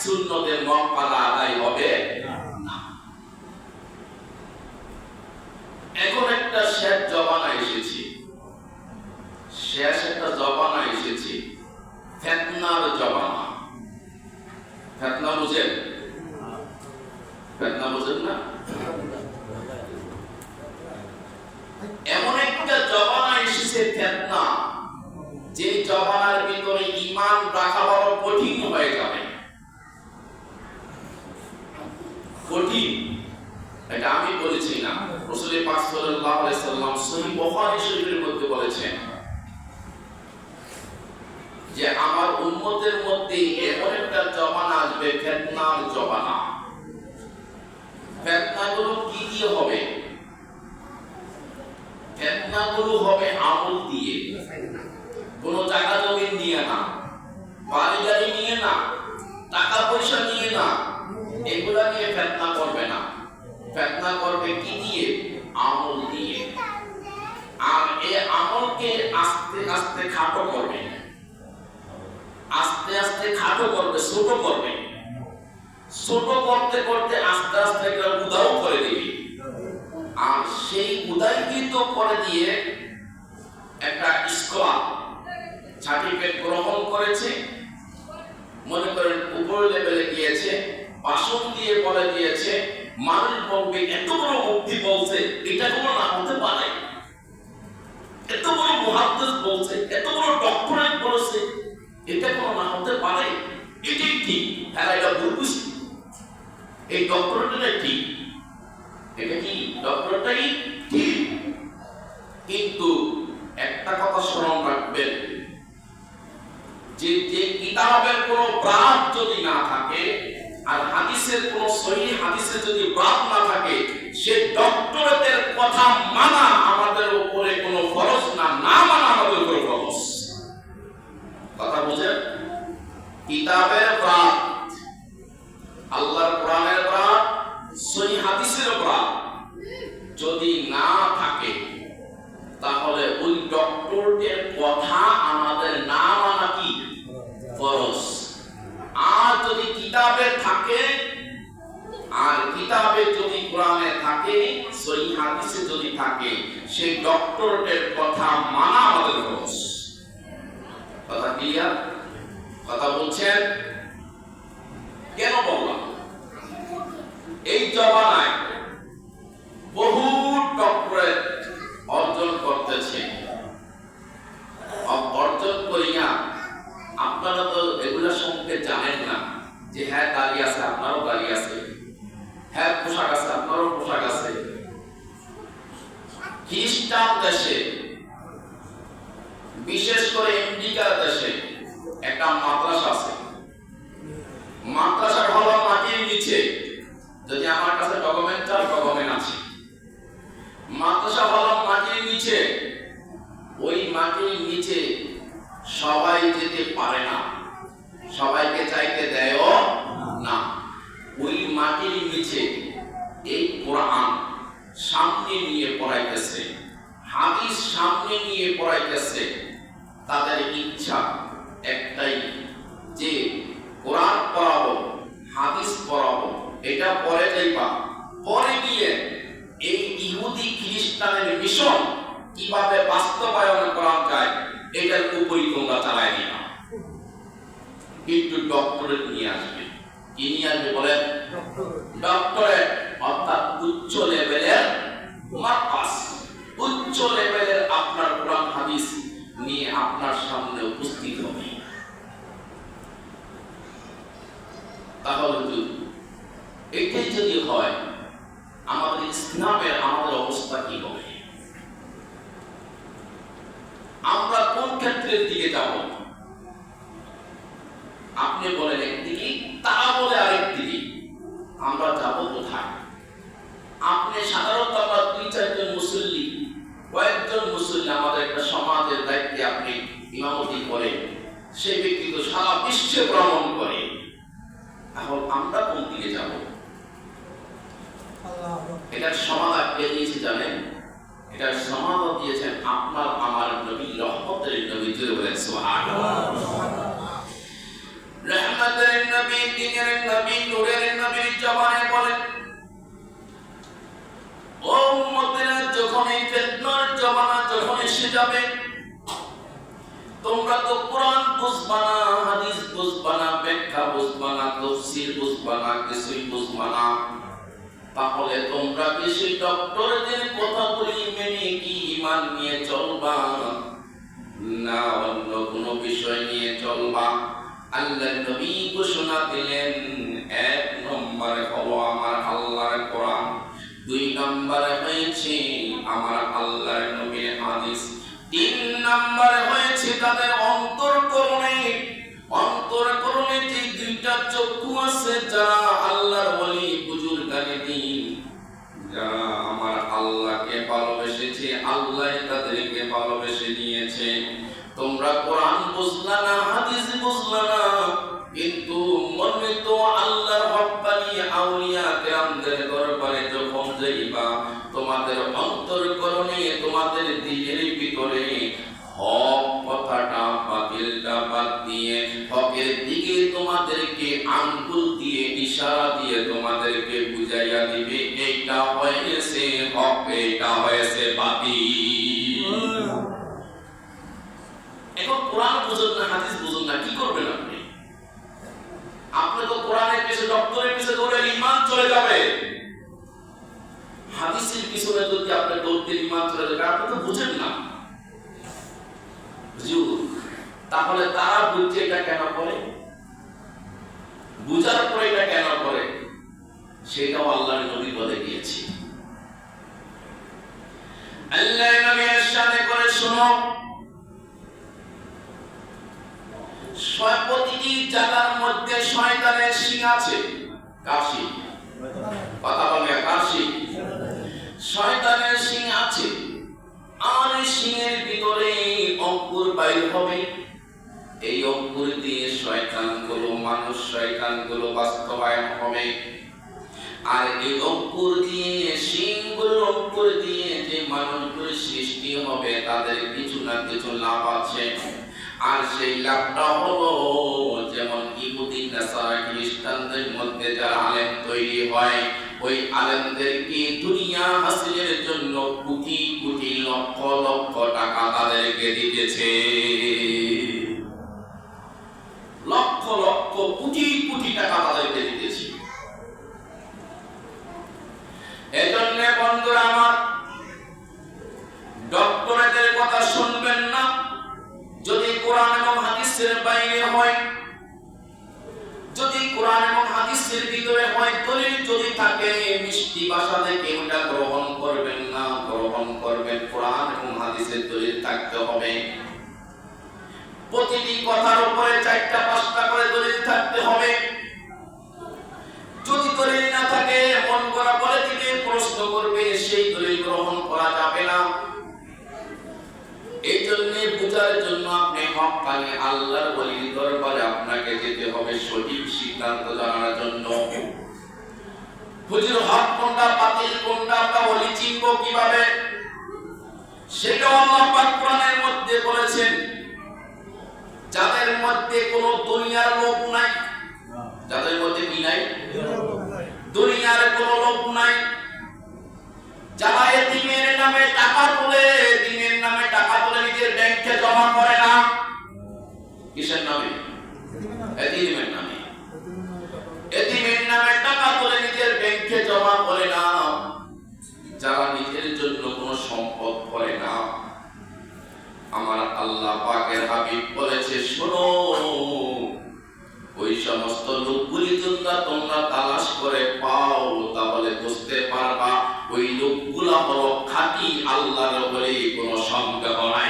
সুন্নতে মুআক্কাদা আদায় হবে না। এখন একটা শেষ জমানা এসেছে, ফিতনার জমানা। ফিতনা বুঝেন? ফিতনা বুঝেন না? এমন একটা জমানা এসেছে ফিতনা, যে জমানার ভিতরে ঈমান রাখা বড় কঠিন হয়ে যাবে। কঠিন, এটা আমি বলেছি না, রাসূল পাক সাল্লাল্লাহু আলাইহি সাল্লাম সহিহ বুখারী শরীফের মধ্যে বলেছেন যে আমার উম্মতের মধ্যে এমন একটা জমানা আসবে, ফিতনার জমানা। ফিতনাগুলো কি দিয়ে হবে? ফিতনাগুলো হবে আমল দিয়ে, কোন জায়গা জমি নিয়ে না, বাড়ি গাড়ি নিয়ে না, টাকা পয়সা নিয়ে না, এগুলা নিয়ে ফিতনা করবে না। ফিতনা করবে কি দিয়ে? আমল দিয়ে। আর এই আমলকে আস্তে আস্তে খাটো করবে, আস্তে আস্তে খাটো করবে, ছোট করবে। ছোট করতে করতে আস্তে আস্তে উদাও করে দিবে। আর সেই উদাহীত করে দিয়ে একটা স্কলার সার্টিফিকেট গ্রহণ করেছে, মনে করেন উপর লেভেলে গিয়েছে, ভাষণ দিয়ে বলে দিয়েছে, মানুষ বলবে এত বড় মুক্তি বলছে, এটা কোনো না হতে পারে। এত বড় মুহাদ্দিস বলছে, এত বড় ডক্টরেট বলেছে, এটা কোনো না হতে পারে। এটাই ঠিক, হ্যাঁ এটা ভুল বুঝি, এই ডক্টরেটটা ঠিক, এটা কি ডক্টরটাই ঠিক। কিন্তু একটা কথা স্মরণ রাখবেন, যে কিতাবের কোনো ব্রাত যদি না থাকে আর হাদিসের কোনো সহিহ হাদিসে যদি ব্রাত না থাকে, সে ডক্টরেটের কথা মানা আমাদের উপরে কোনো ফরজ না, না মানা আমাদের উপরে ফরজ। কথা বুঝেন? কিতাবের ব্রাত, আল্লাহর কোরআনের ব্রাত, সহিহ হাদিসের ব্রাত যদি না থাকে, তাহলে ওই ডক্টরের কথা আমাদের না মানা কি ফরজ। আর যদি কিতাবে থাকে, আর কিতাবে যদি কোরআনে থাকে, সহিহ হাদিসে যদি থাকে, সেই ডক্টরের কথা মানা আমাদের ফরজ। কথা ক্লিয়ার? কথা বলছেন? কেন বললাম? এই জমানায় বহু ডক্টরেট অর্জন করতেছে, অর্জন করিয়া আপনারা তো এগুলা সম্পর্কে জানেন না, যে হ্যাঁ গাড়ি আছে, আপনারও গাড়ি আছে, হ্যাঁ পোশাক আছে, আপনারও পোশাক আছে। খ্রিস্টান দেশে, বিশেষ করে আমেরিকার দেশে একটা মাদ্রাসা আছে। মাদ্রাসা হলো মাটির নিচে, যদি আমার কাছে ডকুমেন্ট আছে। মাদ্রাসা হলো মাটির নিচে, ওই মাটির নিচে সবাই যেতে পারে না, সবাইকে চাইতে দেয়ও না। ওই মাটির নিচে এই কোরআন সামনে নিয়ে পড়াইতেছে, হাদিস সামনে নিয়ে পড়াইতেছে। তাদের ইচ্ছা একটাই, যে কোরআন পড়াবো, হাদিস পড়াবো, এটা পরে যাইবা, পরে গিয়ে এই ইহুদি খ্রিস্টানের মিশন কিভাবে বাস্তবায়ন করা যায়, এটার উপরই তোমরা চালাই দিবা। কিন্তু ডক্টরেট নিয়ে আসবে। কি নিয়ে আসবে বলেন? ডক্টরেট, অর্থাৎ উচ্চ লেভেলের মার্কাস, উচ্চ লেভেলের আপনার কোরআন হাদিস নিয়ে আপনার সামনে উপস্থিত হবে। তাহলে এটাই যদি হয়, আমাদের ইসলামের আমাদের অবস্থা কি হবে? আমরা কোন ক্ষেত্রের দিকে যাব? আপনি বলেন একদিকে, তারা বলে আরেকদিকে, আমরা যাব কোথায়? আপনি সাধারণত আমরা 2-4 মুসল্লি, কয়েকজন মুসল্লি আমাদের একটা সমাজের দায়িত্বে আপনি ইমামতি করেন, সে ব্যক্তি তো সারা বিশ্বে ভ্রমণ করে। এখন আমরা কোন দিকে যাব? এটার সমাধান কে দিয়েছে জানেন? এটার সমাধান দিয়েছেন আপনার আমার নবী, রহমতের নবী। জোরে বলেন সুবহানাল্লাহ। রহমতের নবী, দিনের যাবে। তোমরা তো কোরআন বুঝবা না, হাদিস বুঝবা না, ব্যাখ্যা বুঝবা না, তাফসীর বুঝবা না, কিছুই বুঝবা না। তাহলে তোমরা কি সেই ডক্টরদের কথাগুলি মেনে কি ঈমান নিয়ে চলবা, না অন্য কোনো বিষয় নিয়ে চলবা? আল্লাহর নবী ঘোষণা দিলেন, এক নম্বরে হলো আমার আল্লাহর কোরআন, দুই নম্বরে হয়েছে আমার আল্লাহর নবীর হাদিস, তিন নম্বরে হয়েছে তাদের অন্তরকরণে যে দুইটা চক্ষু আছে, যারা আল্লাহর ওলি বুজুর্গানে দিন, যারা আমার আল্লাহকে ভালোবেসেছে, আল্লাহ তাদেরকে ভালোবেসে নিয়েছে। তোমরা কোরআন বুঝলা না, হাদিস বুঝলা না, কিন্তু মনে তো আল্লাহর হক্কানি আউলিয়া কেরামদের দরবারে যখন যাইবা, তোমাদের অন্তরকরণে, তোমাদের দিলের ভিতরে হক কথাটা বাতিলটা বাদ দিয়ে হকের দিকে তোমাদেরকে আঙ্গুল দিয়ে ইশারা দিয়ে তোমাদেরকে বুঝাইয়া দিবে, এইটা হয়েছে হক, এইটা হয়েছে বাতিল। এখন কোরআন বুঝুন না, হাদিস বুঝুন না, কি করবেন আপনি? আপনি তো কোরআনের পিছনে, ডক্টরের পিছনে দৌড়ে ঈমান চলে যাবে। হাদিসের পিছনে যদি আপনি দৌড়তে ঈমান চলে যাবে, আপনি তো বুঝেন না। তাহলে তারা বুঝছে এটা কেন করে, বুঝার পরে এটা কেন করে, সেটাও আল্লাহর নবী বলে দিয়েছে। আল্লাহর নবী ইরশাদ করে, শোনো, প্রতিটি জায়গার মধ্যে শয়তানের শিং আছে। কার শিং? কথা বলে, কার শিং? শয়তানের শিং আছে। আর এই শিংয়ের ভিতরে অঙ্কুর বাইর হবে। এই অঙ্কুর দিয়ে শয়তানগুলো, মানুষ শয়তানগুলো বাস্তবায়ন হবে। আর এই অঙ্কুর দিয়ে, শিংগুলো অঙ্কুর দিয়ে যে মানুষগুলো সৃষ্টি হবে, তাদের কিছু না কিছু লাভ আছে। আর সেই লাভটা হলো, যেমন ইহুদি নাসারা খ্রিস্টানদের মধ্যে যারা আলেম তৈরি হয়, ওই আলেমদেরকে দুনিয়া হাসিলের জন্য কোটি কোটি লক্ষ লক্ষ টাকা তাদেরকে দিতেছে, লক্ষ লক্ষ কোটি কোটি টাকা তাদেরকে দিতেছে। এজন্য বন্ধুরা আমার, ডক্টরেটের কথা শুনবেন না যদি কোরআন এবং হাদিসের বাইরে হয়। যদি কোরআন এবং হাদিসের ভিতরে হয়, দলিল যদি থাকে, মিষ্টি ভাষা থেকে ওটা গ্রহণ করবেন না, গ্রহণ করবেন কোরআন এবং হাদিসের দলিল থাকতে হবে। প্রতিটি কথার উপরে 4টা 5টা করে দলিল থাকতে হবে। যদি দলিল না থাকে, মন করা বলে দিবে, প্রশ্ন করবে, সেই দলিল গ্রহণ করা যাবে না। এই জন্য বুঝার জন্য আপনি হক্কানি আল্লাহর ওলির দরবারে আপনাকে যেতে হবে, সঠিক সিদ্ধান্ত জানার জন্য। হুজুর, হক কোনটা, বাতিল কোনটা, আমরা ওলি চিনব কিভাবে? সেটাও আল্লাহ পাক কোরআনের মধ্যে বলেছেন, যাদের মধ্যে কোনো দুনিয়ার লোভ নাই, যাদের মধ্যে কি নাই? দুনিয়ার কোনো লোভ নাই। যারা এতিমের নামে টাকা তোলে, দিনের নামে টাকা তোলে, নিজের ব্যাংকে জমা করে না। কিসের নামে? এতিমের নামে। এতিমের নামে টাকা তোলে, নিজের ব্যাংকে জমা করে না। যারা নিজের জন্য কোনো সম্পদ করে না, আমার আল্লাহ পাকের হাবিব বলেছে, শোনো, ওই সমস্ত লোকগুলি যদি তোমরা তালাশ করে পাও, তাহলে বুঝতে পারবা ওই লোকগুলা হলো খাঁটি আল্লাহর ওলি, কোনো সন্দেহ নাই।